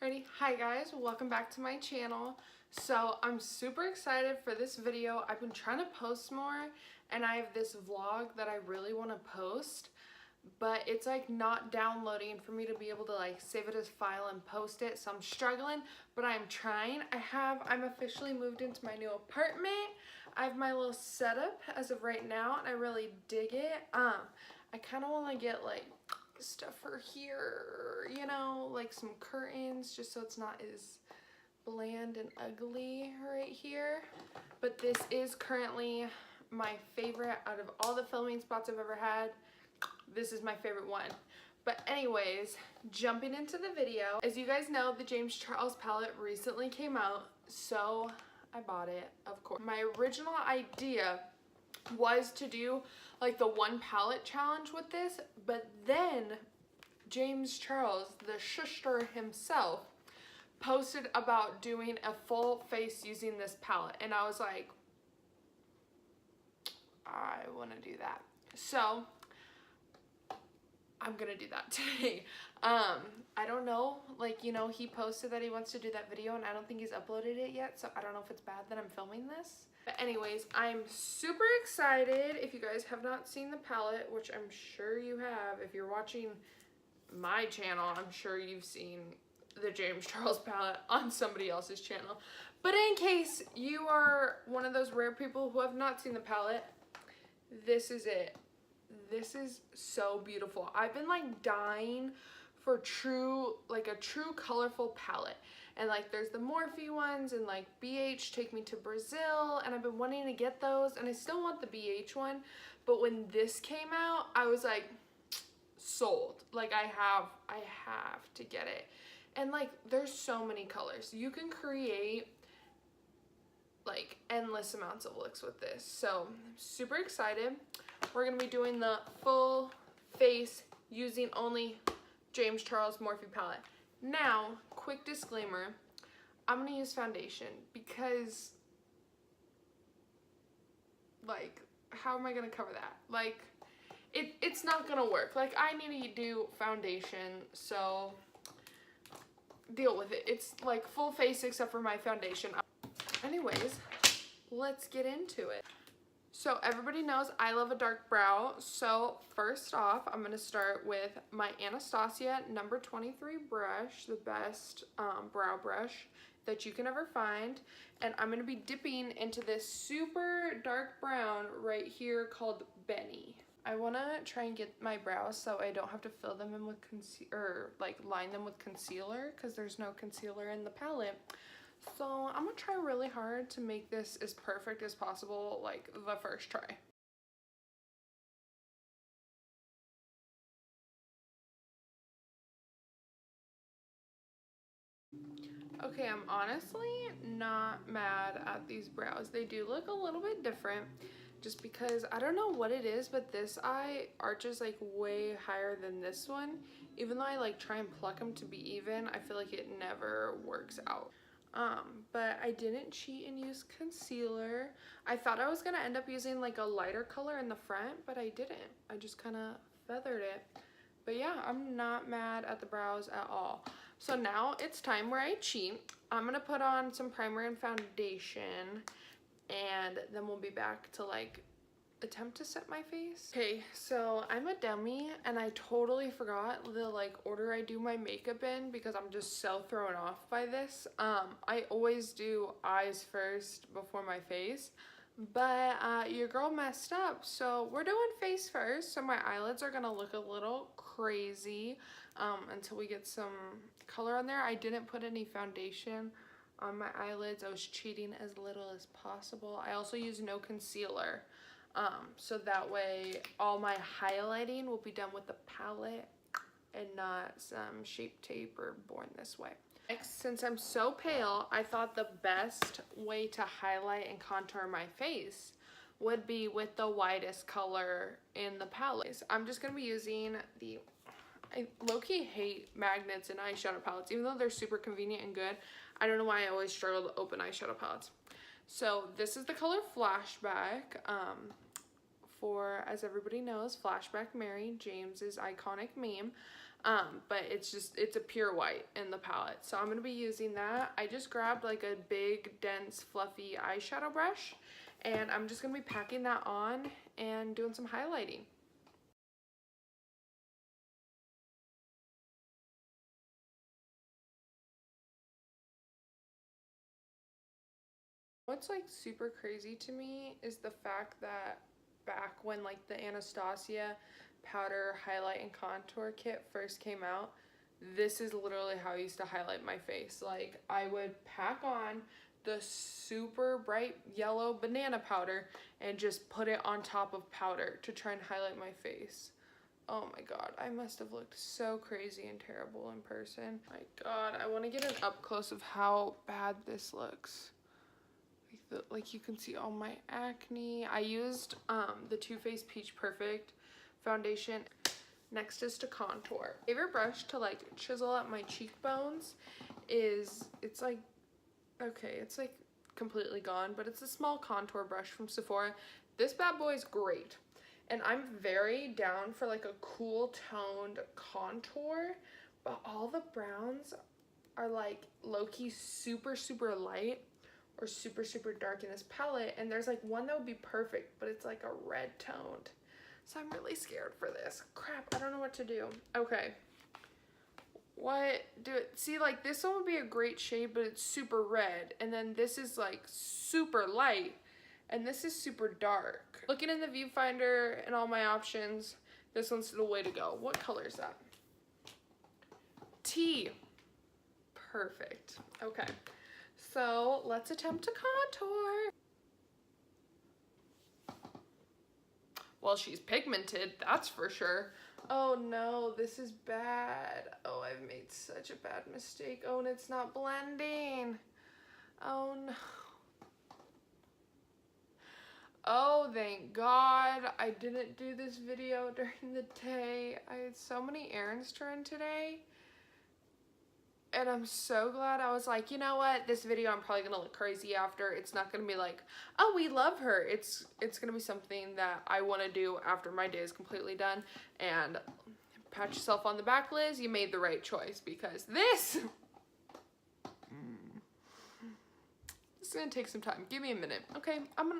Alrighty, hi guys, welcome back to my channel. So I'm super excited for this video. I've been trying to post more and I have this vlog that I really want to post, but it's like not downloading for me to be able to like save it as file and post it. So I'm struggling, but I'm trying. I'm officially moved into my new apartment. I have my little setup as of right now and I really dig it. I kind of want to get like stuff for here, you know, like some curtains just so it's not as bland and ugly right here. But this is currently my favorite out of all the filming spots I've ever had. This is my favorite one. But anyways, jumping into the video, as you guys know, the James Charles palette recently came out, so I bought it, of course. My original idea was to do like the one palette challenge with this, but then James Charles, the shuster himself, posted about doing a full face using this palette, and I was like, I want to do that, so I'm gonna do that today. I don't know, like, you know, he posted that he wants to do that video and I don't think he's uploaded it yet, so I don't know if it's bad that I'm filming this. But anyways, I'm super excited. If you guys have not seen the palette, which I'm sure you have, if you're watching my channel, I'm sure you've seen the James Charles palette on somebody else's channel. But in case you are one of those rare people who have not seen the palette, this is it. This is so beautiful. I've been like dying for a true colorful palette. And like there's the Morphe ones and like BH Take Me to Brazil, and I've been wanting to get those and I still want the BH one, but when this came out, I was like sold. Like I have to get it. And like there's so many colors. You can create like endless amounts of looks with this. So I'm super excited. We're gonna be doing the full face using only James Charles Morphe palette. Now, quick disclaimer, I'm gonna use foundation because like how am I gonna cover that? Like it's not gonna work. Like I need to do foundation, so deal with it. It's like full face except for my foundation. Anyways, let's get into it. So everybody knows I love a dark brow. So first off, I'm going to start with my Anastasia number 23 brush, the best brow brush that you can ever find. And I'm going to be dipping into this super dark brown right here called Benny. I want to try and get my brows so I don't have to fill them in with line them with concealer because there's no concealer in the palette. So I'm gonna try really hard to make this as perfect as possible, like the first try. Okay, I'm honestly not mad at these brows. They do look a little bit different just because I don't know what it is, but this eye arches like way higher than this one. Even though I like try and pluck them to be even, I feel like it never works out. But I didn't cheat and use concealer. I thought I was gonna end up using like a lighter color in the front, but I didn't. I just kind of feathered it. But yeah, I'm not mad at the brows at all. So now it's time where I cheat. I'm gonna put on some primer and foundation, and then we'll be back to like attempt to set my face. Okay, so I'm a dummy and I totally forgot the like order I do my makeup in because I'm just so thrown off by this. I always do eyes first before my face, but your girl messed up, so we're doing face first. So my eyelids are gonna look a little crazy until we get some color on there. I didn't put any foundation on my eyelids. I was cheating as little as possible. I also use no concealer. So that way all my highlighting will be done with the palette and not some Shape Tape or Born This Way. Next, since I'm so pale, I thought the best way to highlight and contour my face would be with the widest color in the palette. I'm just going to be using I low-key hate magnets and eyeshadow palettes, even though they're super convenient and good. I don't know why I always struggle to open eyeshadow palettes. So this is the color Flashback. For, as everybody knows, Flashback Mary, James's iconic meme. but it's a pure white in the palette. So I'm going to be using that. I just grabbed like a big, dense, fluffy eyeshadow brush, and I'm just going to be packing that on and doing some highlighting. What's like super crazy to me is the fact that back when like the Anastasia powder highlight and contour kit first came out, this is literally how I used to highlight my face. Like I would pack on the super bright yellow banana powder and just put it on top of powder to try and highlight my face. Oh my god, I must have looked so crazy and terrible in person. My god, I want to get an up close of how bad this looks. Like you can see all my acne. I used the Too Faced Peach Perfect foundation. Next is to contour. Favorite brush to like chisel up my cheekbones is, it's like completely gone, but it's a small contour brush from Sephora. This bad boy is great. And I'm very down for like a cool toned contour, but all the browns are like low-key super, super light or super, super dark in this palette. And there's like one that would be perfect, but it's like a red toned. So I'm really scared for this. Crap, I don't know what to do. Okay. See, like this one would be a great shade, but it's super red. And then this is like super light, and this is super dark. Looking in the viewfinder and all my options, this one's the way to go. What color is that? T. Perfect. Okay. So let's attempt to contour. Well, she's pigmented, that's for sure. Oh no, this is bad. Oh, I've made such a bad mistake. Oh, and it's not blending. Oh no. Oh, thank God I didn't do this video during the day. I had so many errands to run today. And I'm so glad. I was like, you know what? This video I'm probably gonna look crazy after. It's not gonna be like, oh, we love her. It's gonna be something that I wanna do after my day is completely done. And pat yourself on the back, Liz. You made the right choice, because this is gonna take some time. Give me a minute. Okay, I'm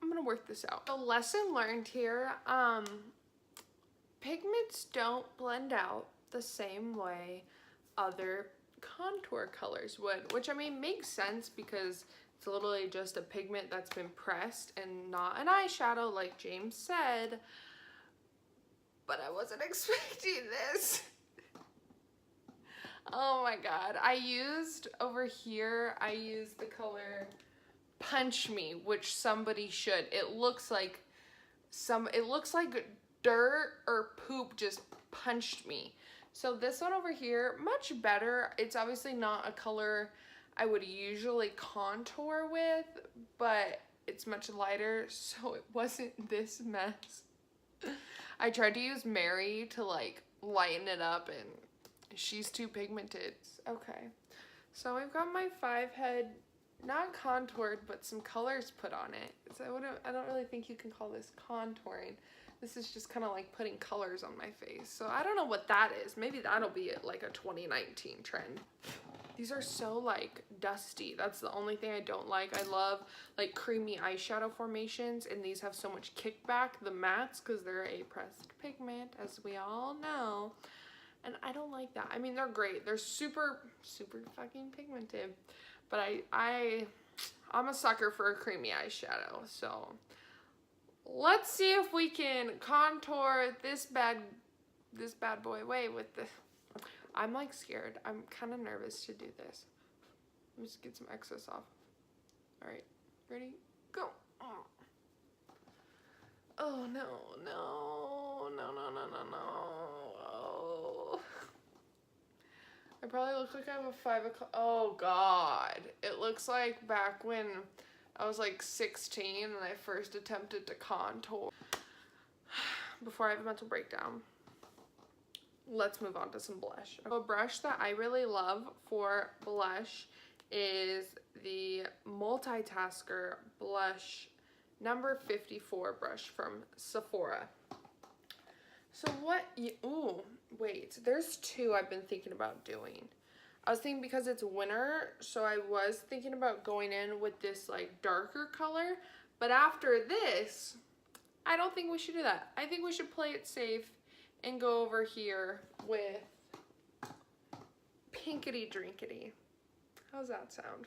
gonna work this out. The lesson learned here, pigments don't blend out the same way other contour colors would, which I mean makes sense because it's literally just a pigment that's been pressed and not an eyeshadow like James said, but I wasn't expecting this. Oh my god. I used the color Punch Me, which somebody should. It looks like dirt or poop just punched me. So this one over here, much better. It's obviously not a color I would usually contour with, but it's much lighter, so it wasn't this mess. I tried to use Mary to like lighten it up, and she's too pigmented. Okay, so I've got my 5-head, not contoured, but some colors put on it. So I don't really think you can call this contouring. This is just kind of like putting colors on my face. So I don't know what that is. Maybe that'll be like a 2019 trend. These are so like dusty. That's the only thing I don't like. I love like creamy eyeshadow formations, and these have so much kickback, the mattes, because they're a pressed pigment, as we all know. And I don't like that. I mean, they're great. They're super, super fucking pigmented. But I'm a sucker for a creamy eyeshadow. So let's see if we can contour this bad boy away with this. I'm like scared. I'm kind of nervous to do this. Let me just get some excess off. All right, ready? Go. Oh no, no, no, no, no, no, no. Oh. I probably look like I have a 5 o'clock. Oh God. It looks like back when I was like 16 and I first attempted to contour. Before I have a mental breakdown, let's move on to some blush. A brush that I really love for blush is the Multitasker Blush number 54 brush from Sephora. So wait, there's two I've been thinking about doing. I was thinking because it's winter, so I was thinking about going in with this like darker color. But after this, I don't think we should do that. I think we should play it safe and go over here with pinkity drinkity. How's that sound?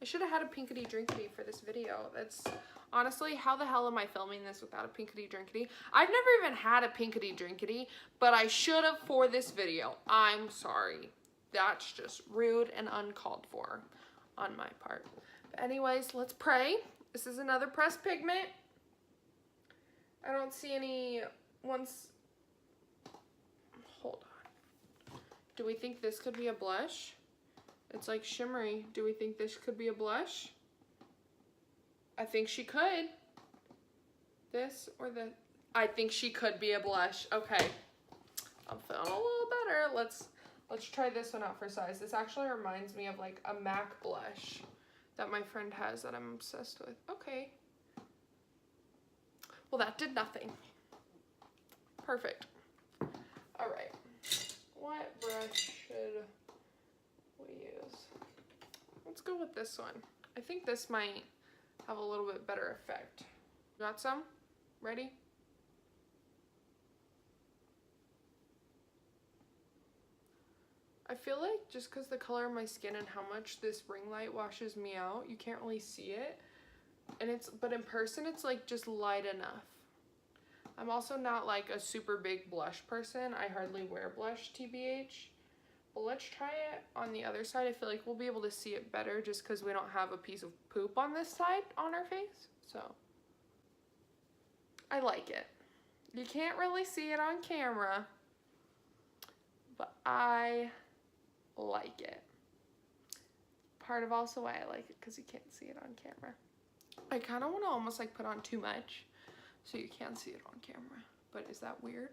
I should have had a pinkity drinkity for this video. That's honestly, how the hell am I filming this without a pinkity drinkity? I've never even had a pinkity drinkity, but I should have for this video. I'm sorry. That's just rude and uncalled for on my part. But anyways, let's pray. This is another pressed pigment. I don't see any ones. Hold on. Do we think this could be a blush? It's like shimmery. Do we think this could be a blush? I think she could. This or the... I think she could be a blush. Okay. I'm feeling a little better. Let's try this one out for size. This actually reminds me of like a MAC blush that my friend has that I'm obsessed with. Okay. Well, that did nothing. Perfect. All right. What brush should we use? Let's go with this one. I think this might have a little bit better effect. Got some? Ready? I feel like just because the color of my skin and how much this ring light washes me out, you can't really see it. And but in person, it's like just light enough. I'm also not like a super big blush person. I hardly wear blush, TBH. But let's try it on the other side. I feel like we'll be able to see it better just because we don't have a piece of poop on this side on our face. So, I like it. You can't really see it on camera, but I like it. Part of also why I like it, because you can't see it on camera. I kind of want to almost like put on too much so you can't see it on camera. But is that weird?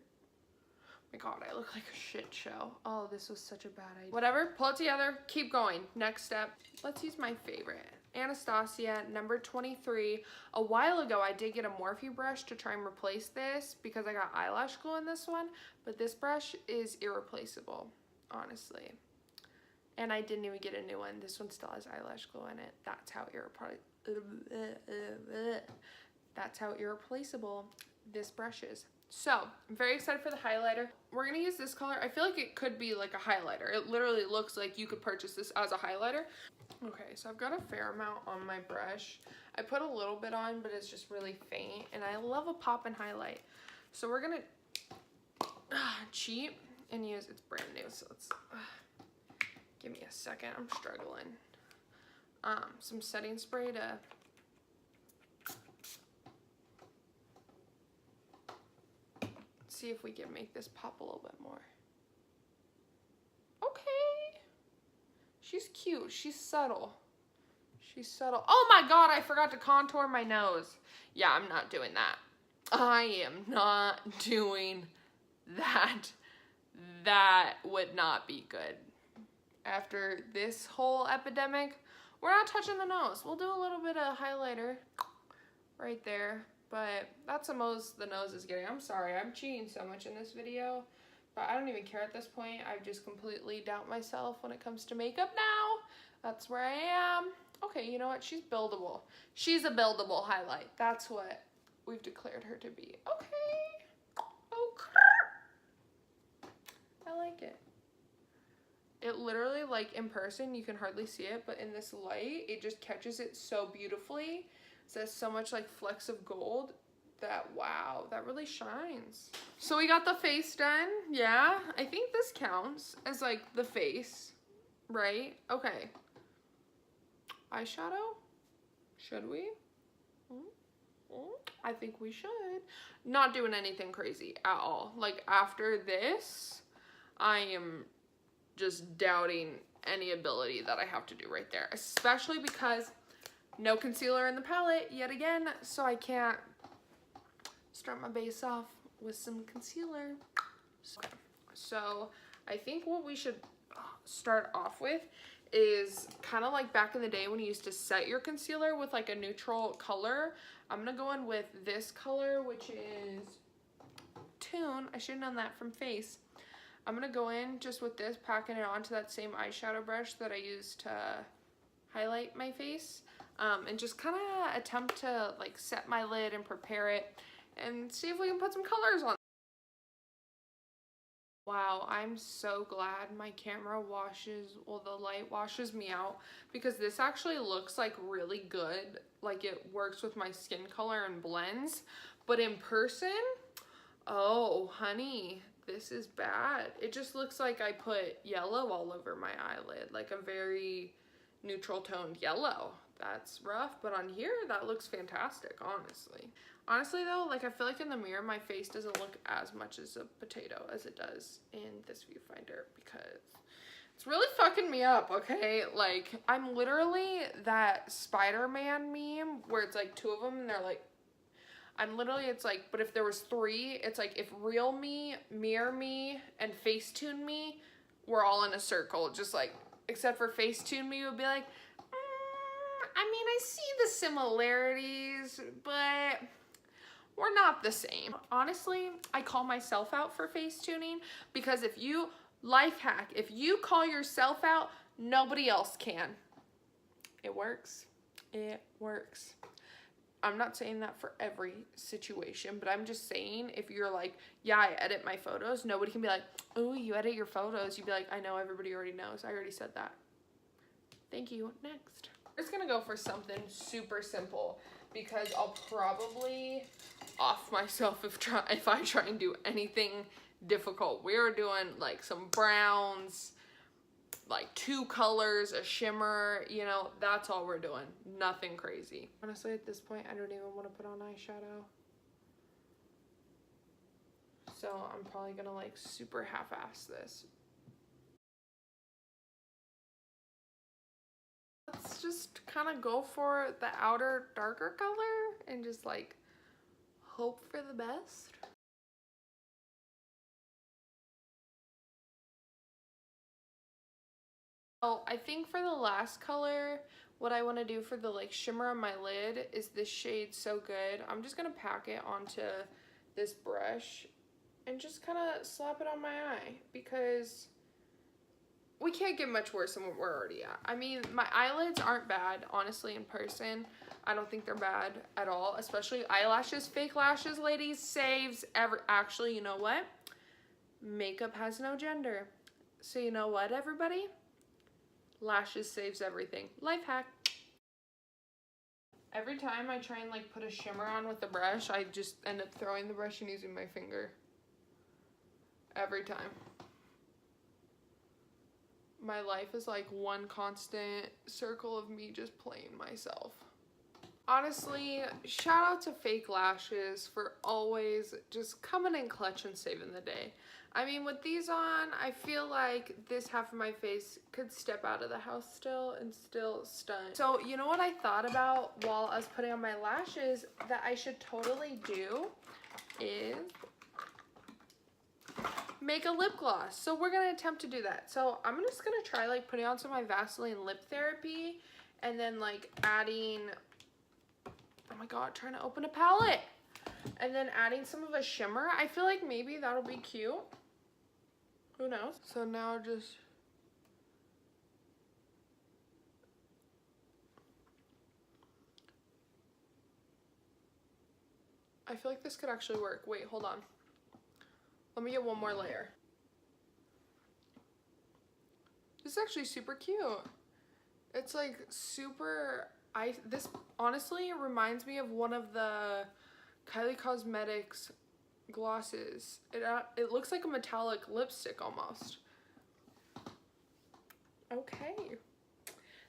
My God, I look like a shit show. Oh, this was such a bad idea. Whatever, pull it together, keep going. Next step, let's use my favorite. Anastasia, number 23. A while ago, I did get a Morphe brush to try and replace this because I got eyelash glue in this one. But this brush is irreplaceable, honestly. And I didn't even get a new one. This one still has eyelash glue in it. That's how irreplaceable this brush is. So, I'm very excited for the highlighter. We're going to use this color. I feel like it could be like a highlighter. It literally looks like you could purchase this as a highlighter. Okay, so I've got a fair amount on my brush. I put a little bit on, but it's just really faint. And I love a pop and highlight. So we're going to cheat and use, it's brand new, so let's... give me a second, I'm struggling. Some setting spray to see if we can make this pop a little bit more. Okay. She's cute, she's subtle. She's subtle. Oh my God, I forgot to contour my nose. Yeah, I'm not doing that. I am not doing that. That would not be good. After this whole epidemic, we're not touching the nose. We'll do a little bit of highlighter right there, but that's the most the nose is getting. I'm sorry, I'm cheating so much in this video, but I don't even care at this point. I just completely doubt myself when it comes to makeup now. That's where I am. Okay, you know what? She's buildable. She's a buildable highlight. That's what we've declared her to be. Okay. Okay. I like it. It literally, like in person, you can hardly see it, but in this light, it just catches it so beautifully. It has so much like flecks of gold that, wow, that really shines. So we got the face done. Yeah, I think this counts as like the face, right? Okay. Eyeshadow? Should we? I think we should. Not doing anything crazy at all. Like after this, I am just doubting any ability that I have to do right there, especially because no concealer in the palette yet again, so I can't start my base off with some concealer. Okay. So I think what we should start off with is kind of like back in the day when you used to set your concealer with like a neutral color. I'm gonna go in with this color, which is Tune. I should have known that from face. I'm gonna go in just with this, packing it onto that same eyeshadow brush that I used to highlight my face, and just kind of attempt to like set my lid and prepare it and see if we can put some colors on. Wow, I'm so glad my camera the light washes me out, because this actually looks like really good. Like it works with my skin color and blends, but in person, oh honey, this is bad. It just looks like I put yellow all over my eyelid, like a very neutral toned yellow. That's rough, but on here, that looks fantastic, honestly. Honestly though, like I feel like in the mirror, my face doesn't look as much as a potato as it does in this viewfinder, because it's really fucking me up, okay? Like, I'm literally that Spider-Man meme where it's like two of them and they're like, it's like, but if there was three, it's like if real me, mirror me, and Facetune me, we're all in a circle, just like, except for Facetune me would be like, I mean, I see the similarities, but we're not the same. Honestly, I call myself out for face tuning, because if you, life hack, if you call yourself out, nobody else can. It works. It works. I'm not saying that for every situation, but I'm just saying if you're like, yeah, I edit my photos, nobody can be like, oh, you edit your photos. You'd be like, I know, everybody already knows. I already said that. Thank you. Next. We're just gonna go for something super simple, because I'll probably off myself if I try and do anything difficult. We're doing like some browns, like 2 colors, a shimmer, you know, that's all we're doing. Nothing crazy. Honestly, at this point, I don't even want to put on eyeshadow. So I'm probably gonna like super half-ass this. Let's just kind of go for the outer darker color and just like hope for the best. Oh, I think for the last color, what I want to do for the like shimmer on my lid is this shade So Good. I'm just going to pack it onto this brush and just kind of slap it on my eye, because we can't get much worse than what we're already at. I mean, my eyelids aren't bad, honestly, in person. I don't think they're bad at all, especially eyelashes. Fake lashes, ladies, saves actually, you know what? Makeup has no gender. So you know what, everybody? Lashes saves everything. Life hack. Every time I try and like put a shimmer on with the brush, I just end up throwing the brush and using my finger. Every time. My life is like one constant circle of me just playing myself. Honestly, shout out to Fake Lashes for always just coming in clutch and saving the day. I mean, with these on, I feel like this half of my face could step out of the house still and still stun. So, you know what I thought about while I was putting on my lashes that I should totally do is make a lip gloss. So we're gonna attempt to do that. So I'm just gonna try like putting on some of my Vaseline Lip Therapy and then like adding, oh my god, trying to open a palette. And then adding some of a shimmer. I feel like maybe that'll be cute. Who knows? So now just I feel like this could actually work. Wait, hold on. Let me get one more layer. This is actually super cute. It's like super, this honestly reminds me of one of the Kylie Cosmetics glosses. It looks like a metallic lipstick almost. Okay.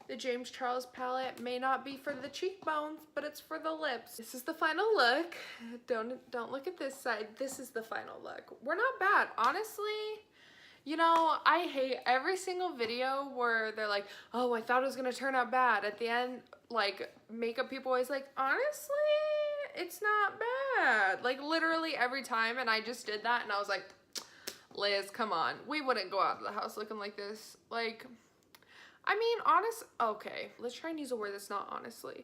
The James Charles palette may not be for the cheekbones, but it's for the lips. This is the final look. Don't look at this side. This is the final look. We're not bad, honestly. You know, I hate every single video where they're like, oh, I thought it was gonna turn out bad. At the end, like, makeup people always like, honestly, it's not bad. Like, literally every time, and I just did that, and I was like, Liz, come on. We wouldn't go out of the house looking like this. Like, I mean, okay, let's try and use a word that's not honestly,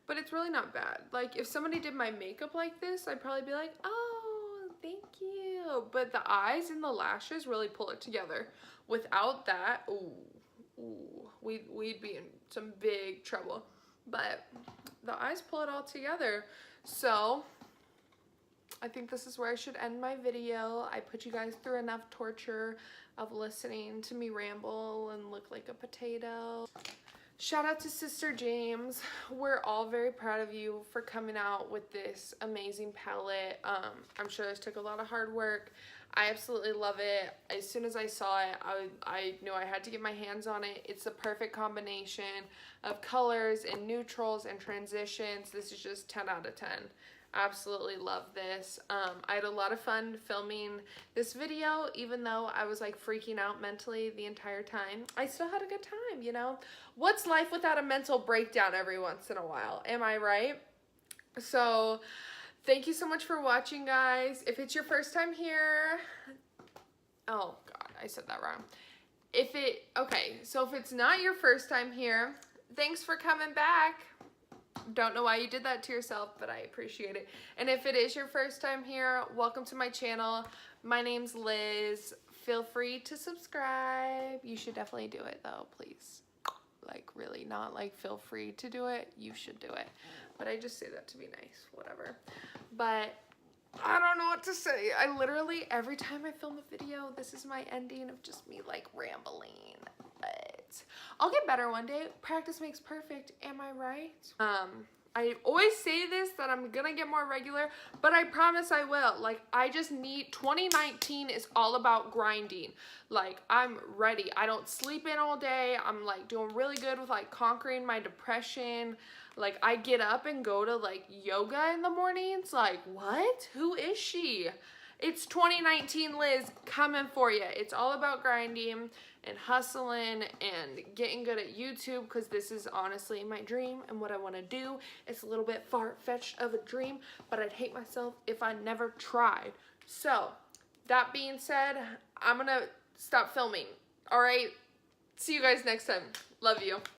but it's really not bad. Like, if somebody did my makeup like this, I'd probably be like, oh, thank you. you. But the eyes and the lashes really pull it together. Without that, we'd be in some big trouble. But the eyes pull it all together. So I think this is where I should end my video. I put you guys through enough torture of listening to me ramble and look like a potato. Shout out to Sister James. We're all very proud of you for coming out with this amazing palette. I'm sure this took a lot of hard work. I absolutely love it. As soon as I saw it, I knew I had to get my hands on it. It's the perfect combination of colors and neutrals and transitions. This is just 10 out of 10. Absolutely love this. I had a lot of fun filming this video, even though I was like freaking out mentally the entire time. I still had a good time, you know? What's life without a mental breakdown every once in a while? Am I right? So thank you so much for watching, guys. If it's your first time here, oh God, I said that wrong. Okay, so if it's not your first time here, thanks for coming back. Don't know why you did that to yourself, but I appreciate it. And if it is your first time here, welcome to my channel. My name's Liz. Feel free to subscribe. You should definitely do it though, please. Like really, not like feel free to do it. You should do it. But I just say that to be nice, whatever. But I don't know what to say. I literally, every time I film a video, this is my ending of just me like rambling. But I'll get better one day. Practice makes perfect. Am I right? I always say this, that I'm gonna get more regular, but I promise I will. Like, I just need, 2019 is all about grinding. Like, I'm ready. I don't sleep in all day. I'm like doing really good with like conquering my depression. Like, I get up and go to like yoga in the mornings. Like, what? Who is she? It's 2019 Liz coming for you. It's all about grinding and hustling and getting good at YouTube, because this is honestly my dream and what I want to do. It's a little bit far-fetched of a dream, but I'd hate myself if I never tried. So that being said, I'm gonna stop filming. All right, see you guys next time. Love you.